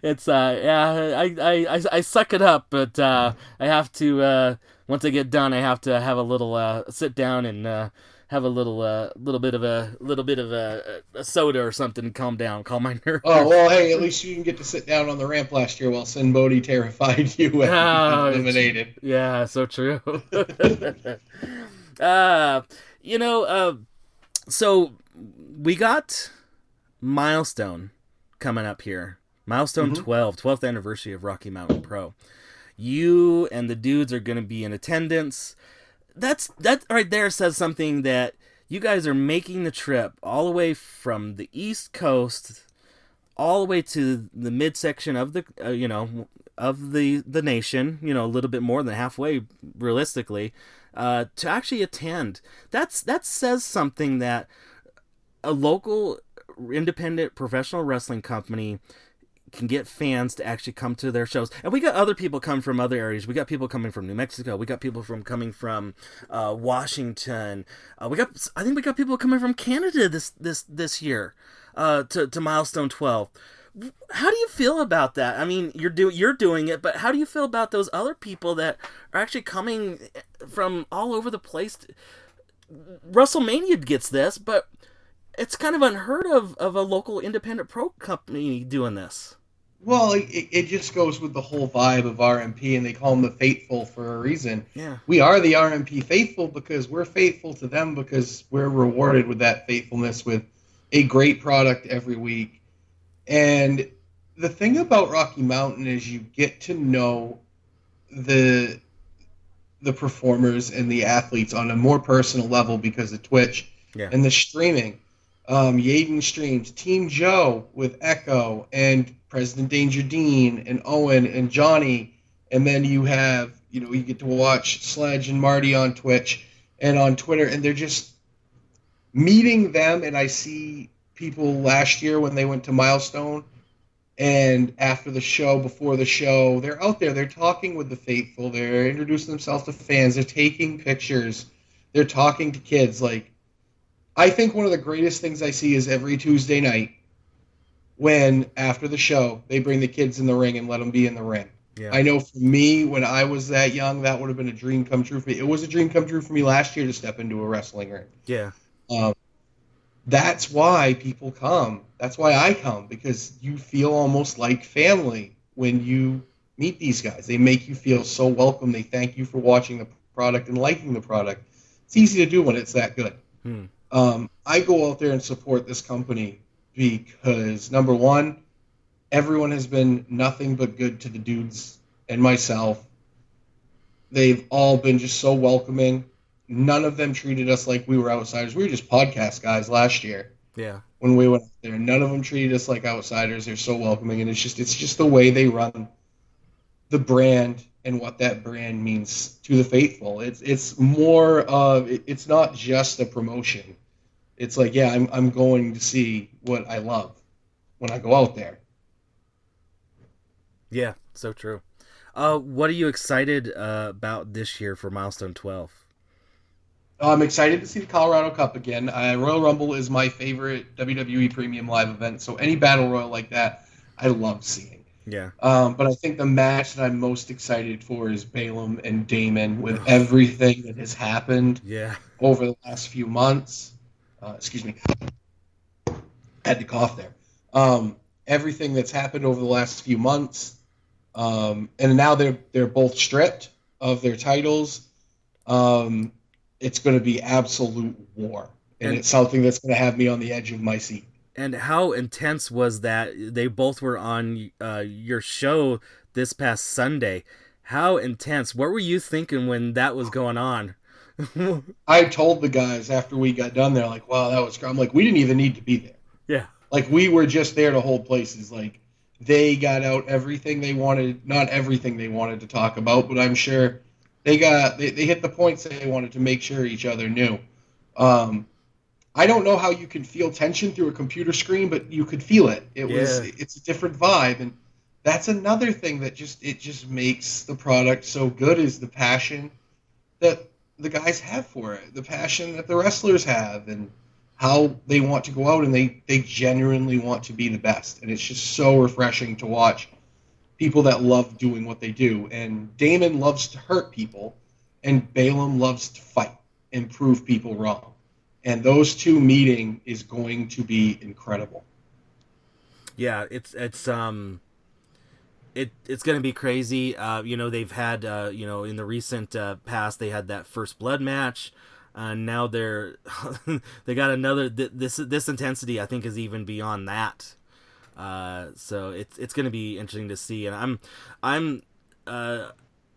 It's I suck it up, but I have to once I get done, I have to have a little sit down and have a little bit of a soda or something to calm my nerves. Oh well, hey, at least you can get to sit down on the ramp last year while Sin Bodhi terrified you and eliminated. Yeah, so true. So we got Milestone coming up here. Milestone 12th anniversary of Rocky Mountain Pro. You and the dudes are going to be in attendance. That right there says something, that you guys are making the trip all the way from the East Coast all the way to the midsection of the of the nation, a little bit more than halfway realistically, to actually attend. That says something, that a local independent professional wrestling company can get fans to actually come to their shows. And we got other people coming from other areas. We got people coming from New Mexico. We got people coming from Washington. I think we got people coming from Canada this year to Milestone 12. How do you feel about that? I mean, you're doing it, but how do you feel about those other people that are actually coming from all over the place? WrestleMania gets this, but it's kind of unheard of a local independent pro company doing this. Well, it just goes with the whole vibe of RMP, and they call them the faithful for a reason. Yeah. We are the RMP faithful because we're faithful to them, because we're rewarded with that faithfulness with a great product every week. And the thing about Rocky Mountain is you get to know the performers and the athletes on a more personal level because of Twitch and the streaming. Yaden streams Team Joe with Echo and President Danger Dean and Owen and Johnny, and then you have, you get to watch Sledge and Marty on Twitch and on Twitter, and they're just meeting them. And I see people last year when they went to Milestone, and after the show, before the show, they're out there, they're talking with the faithful, they're introducing themselves to fans, they're taking pictures, they're talking to kids. Like, I think one of the greatest things I see is every Tuesday night when, after the show, they bring the kids in the ring and let them be in the ring. Yeah. I know for me, when I was that young, that would have been a dream come true for me. It was a dream come true for me last year to step into a wrestling ring. Yeah. That's why people come. That's why I come, because you feel almost like family when you meet these guys. They make you feel so welcome. They thank you for watching the product and liking the product. It's easy to do when it's that good. I go out there and support this company because, number one, everyone has been nothing but good to the dudes and myself. They've all been just so welcoming. None of them treated us like we were outsiders. We were just podcast guys last year. Yeah. When we went out there, none of them treated us like outsiders. They're so welcoming, and it's just the way they run the brand and what that brand means to the faithful. It's more of, it's not just a promotion. It's like, yeah, I'm going to see what I love when I go out there. Yeah, so true. What are you excited about this year for Milestone 12? I'm excited to see the Colorado Cup again. Royal Rumble is my favorite WWE Premium Live event, so any Battle Royal like that, I love seeing. Yeah. But I think the match that I'm most excited for is Balaam and Damon, with everything that has happened over the last few months. Excuse me. Had to cough there. Everything that's happened over the last few months, and now they're both stripped of their titles. It's going to be absolute war, and it's something that's going to have me on the edge of my seat. And how intense was that? They both were on your show this past Sunday. How intense? What were you thinking when that was going on? I told the guys after we got done, they're like, wow, that was great. I'm like, we didn't even need to be there. Yeah. Like, we were just there to hold places. Like, they got out everything they wanted, not everything they wanted to talk about, but I'm sure they hit the points they wanted to make sure each other knew. I don't know how you can feel tension through a computer screen, but you could feel it. It's a different vibe, and that's another thing that just makes the product so good, is the passion that the guys have for it, the passion that the wrestlers have, and how they want to go out and they genuinely want to be the best. And it's just so refreshing to watch people that love doing what they do. And Damon loves to hurt people, and Balaam loves to fight and prove people wrong. And those two meeting is going to be incredible. Yeah, it's going to be crazy. They've had in the recent past, they had that First Blood match. Now they got another. This intensity, I think, is even beyond that. So it's going to be interesting to see. And I'm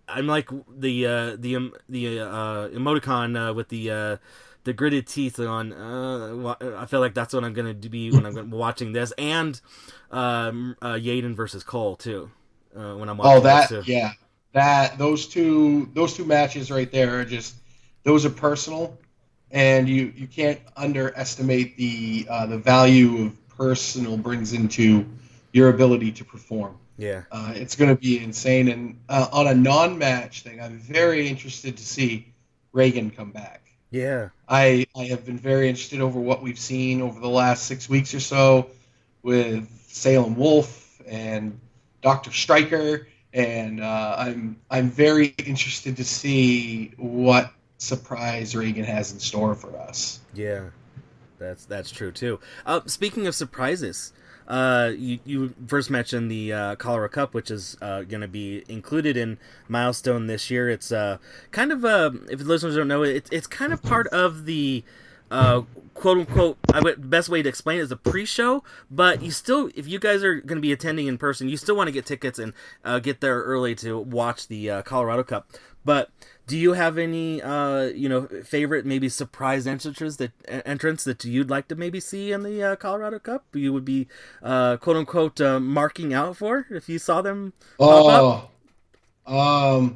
like the emoticon with the gritted teeth on. I feel like that's what I'm going to be when I'm watching this, and Yaden versus Cole too. When I'm watching this too. Those two matches right there are just, those are personal, and you can't underestimate the value of personal brings into your ability to perform. Yeah. It's going to be insane. And on a non-match thing, I'm very interested to see Reagan come back. Yeah. I have been very interested over what we've seen over the last 6 weeks or so with Salem Wolf and Dr. Stryker, and I'm very interested to see what surprise Reagan has in store for us. Yeah, that's true too. Speaking of surprises, you first mentioned the Colorado Cup, which is going to be included in Milestone this year. It's kind of if the listeners don't know it, it's kind of part of the quote unquote. Best way to explain it is a pre-show, but you still, if you guys are going to be attending in person, you still want to get tickets and get there early to watch the Colorado Cup. But do you have any favorite maybe surprise entrants that you'd like to maybe see in the Colorado Cup? You would be quote unquote marking out for if you saw them pop up?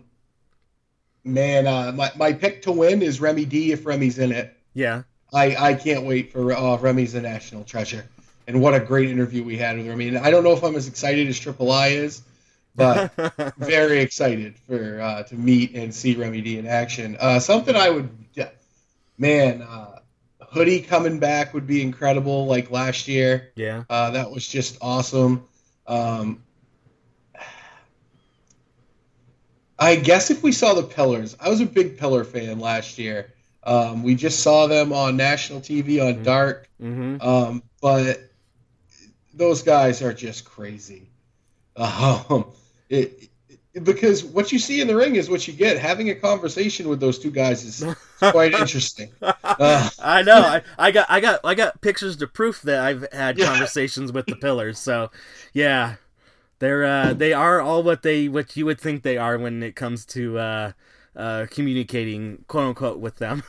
Man, my pick to win is Remy D if Remy's in it. Yeah. I can't wait for Remy's a national treasure. And what a great interview we had with Remy. And I don't know if I'm as excited as Triple I is, but very excited for to meet and see Remy D in action. Something I would, Hoodie coming back would be incredible, like last year. Yeah. That was just awesome. I guess if we saw the Pillars, I was a big Pillar fan last year. We just saw them on national TV on Dark, but those guys are just crazy. Because what you see in the ring is what you get. Having a conversation with those two guys is quite interesting. I know. I got pictures to proof that I've had conversations with the Pillars. So, yeah, they are all what you would think they are when it comes to communicating, quote unquote, with them.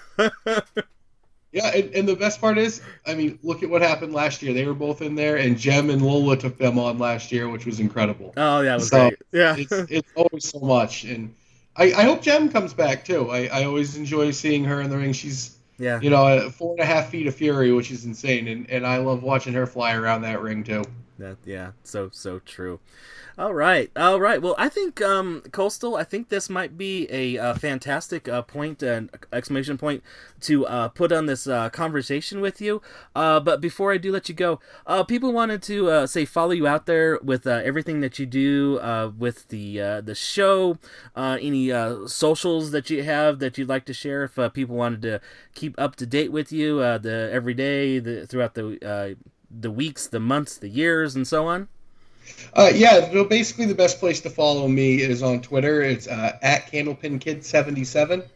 Yeah, and the best part is, I mean, look at what happened last year. They were both in there, and Jem and Lola took them on last year, which was incredible. Oh, that was great. Yeah, it's always so much, and I hope Jem comes back too. I always enjoy seeing her in the ring. She's at 4.5 feet of fury, which is insane, and I love watching her fly around that ring too. So true. All right. Well, I think Coastal. I think this might be a fantastic point and exclamation point to put on this conversation with you. But before I do let you go, people wanted to follow you out there with everything that you do with the show. Any socials that you have that you'd like to share if people wanted to keep up to date with you the every day throughout the weeks, the months, the years, and so on. So basically the best place to follow me is on Twitter. It's at CandlepinKid77.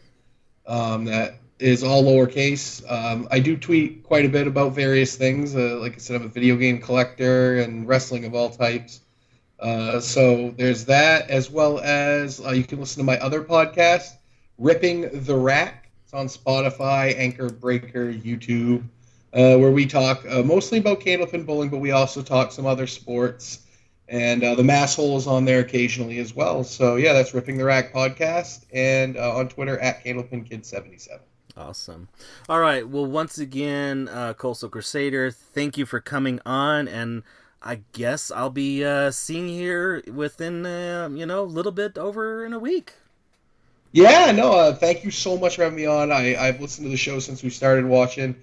That is all lowercase. I do tweet quite a bit about various things. Like I said, I'm a video game collector and wrestling of all types. So there's that, as well as you can listen to my other podcast, Ripping the Rack. It's on Spotify, Anchor, Breaker, YouTube, where we talk mostly about candlepin bowling, but we also talk some other sports. And the Mass Hole is on there occasionally as well. So, yeah, that's Ripping the Rack podcast. And on Twitter, at CandlepinKid77. Awesome. All right. Well, once again, Coastal Crusader, thank you for coming on. And I guess I'll be seeing you here within, a little bit over in a week. Yeah, no, thank you so much for having me on. I've listened to the show since we started watching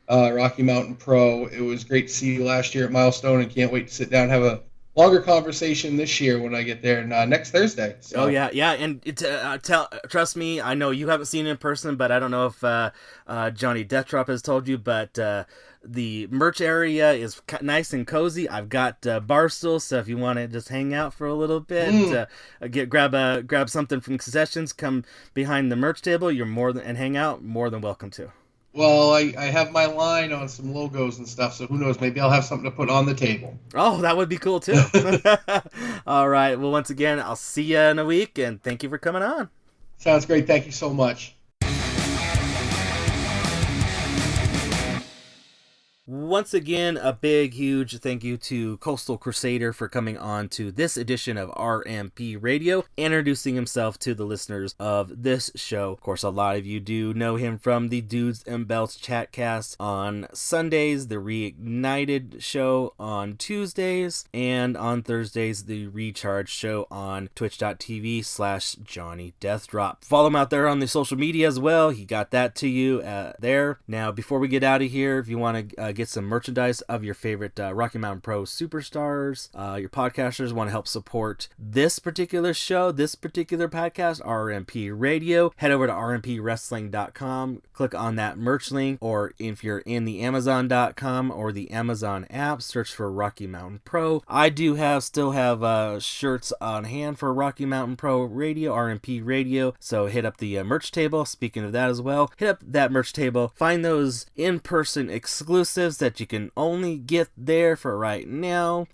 Rocky Mountain Pro. It was great to see you last year at Milestone, and can't wait to sit down and have a longer conversation this year when I get there next Thursday. So. Oh yeah, and trust me, I know you haven't seen it in person, but I don't know if Johnny Deathrop has told you, but the merch area is nice and cozy. I've got bar stools, so if you want to just hang out for a little bit, grab something from concessions, come behind the merch table. You're more than welcome to. Well, I have my line on some logos and stuff, so who knows? Maybe I'll have something to put on the table. Oh, that would be cool, too. All right. Well, once again, I'll see you in a week, and thank you for coming on. Sounds great. Thank you so much. Once again, a big, huge thank you to Coastal Crusader for coming on to this edition of RMP Radio, introducing himself to the listeners of this show. Of course, a lot of you do know him from the Dudes and Belts Chatcast on Sundays, the Reignited show on Tuesdays, and on Thursdays, the Recharge show on twitch.tv/JohnnyDeathdrop. Follow him out there on the social media as well. He got that to you there. Now, before we get out of here, if you want to get some merchandise of your favorite Rocky Mountain Pro superstars, your podcasters want to help support this particular show, this particular podcast, RMP Radio, head over to rmpwrestling.com, click on that merch link, or if you're in the amazon.com or the Amazon app, search for Rocky Mountain Pro. I still have shirts on hand for Rocky Mountain Pro Radio, RMP Radio, so hit up the merch table. Speaking of that as well, hit up that merch table, find those in-person exclusives that you can only get there for right now.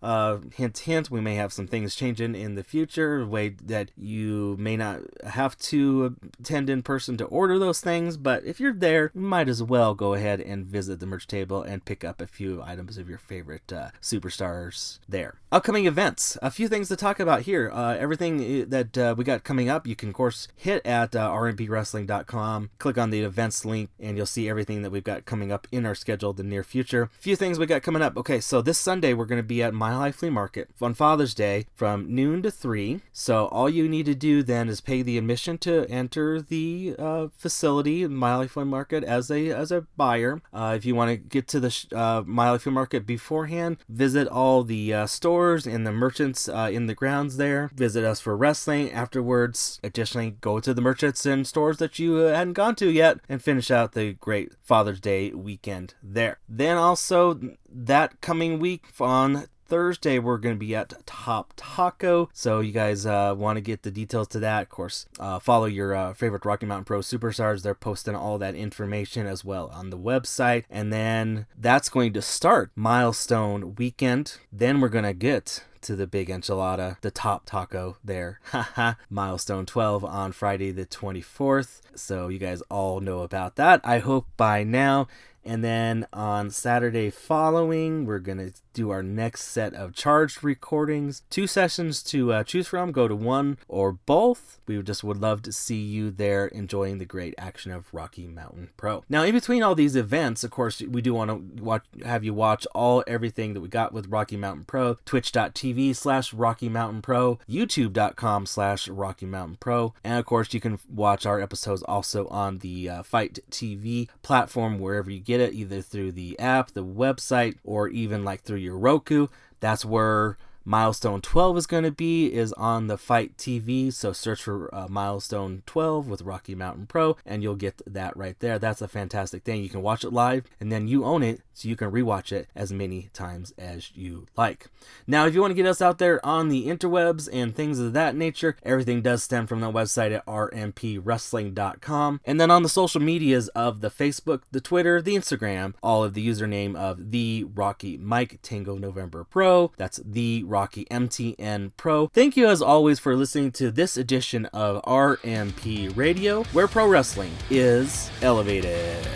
Hint, hint, we may have some things changing in the future, a way that you may not have to attend in person to order those things, but if you're there, you might as well go ahead and visit the merch table and pick up a few items of your favorite superstars there. Upcoming events, a few things to talk about here. Everything that we got coming up, you can of course hit at rmpwrestling.com, click on the events link, and you'll see everything that we've got coming up in our schedule in the near future. A few things we got coming up. Okay, so this Sunday we're going to be at Mile High Flea Market on Father's Day from noon to 3. So all you need to do then is pay the admission to enter the facility, Mile High Flea Market, as a buyer. If you want to get to the Mile High Flea Market beforehand, visit all the stores and the merchants in the grounds there. Visit us for wrestling afterwards. Additionally, go to the merchants and stores that you hadn't gone to yet and finish out the great Father's Day weekend there. Then also that coming week on Thursday, we're going to be at Top Taco. So you guys want to get the details to that, of course, follow your favorite Rocky Mountain Pro superstars. They're posting all that information as well on the website. And then that's going to start Milestone weekend. Then we're going to get to the big enchilada, the Top Taco there. Haha, Milestone 12 on Friday the 24th. So you guys all know about that, I hope by now. And then on Saturday following, we're going to do our next set of charged recordings. 2 sessions to choose from. Go to one or both. We just would love to see you there enjoying the great action of Rocky Mountain Pro. Now, in between all these events, of course, we do want to have you watch everything that we got with Rocky Mountain Pro. Twitch.tv/Rocky Mountain Pro. YouTube.com/Rocky Mountain Pro. And of course, you can watch our episodes also on the Fight TV platform, wherever you get it, either through the app, the website, or even like through your Roku. That's where Milestone 12 is going to be, is on the Fight TV. So search for Milestone 12 with Rocky Mountain Pro, and you'll get that right there. That's a fantastic thing. You can watch it live, and then you own it, so you can rewatch it as many times as you like. Now, if you want to get us out there on the interwebs and things of that nature, everything does stem from the website at rmpwrestling.com. And then on the social medias of the Facebook, the Twitter, the Instagram, all of the username of the Rocky Mike Tango November Pro. That's the Rocky MTN Pro. Thank you as always for listening to this edition of RMP Radio, where pro wrestling is elevated.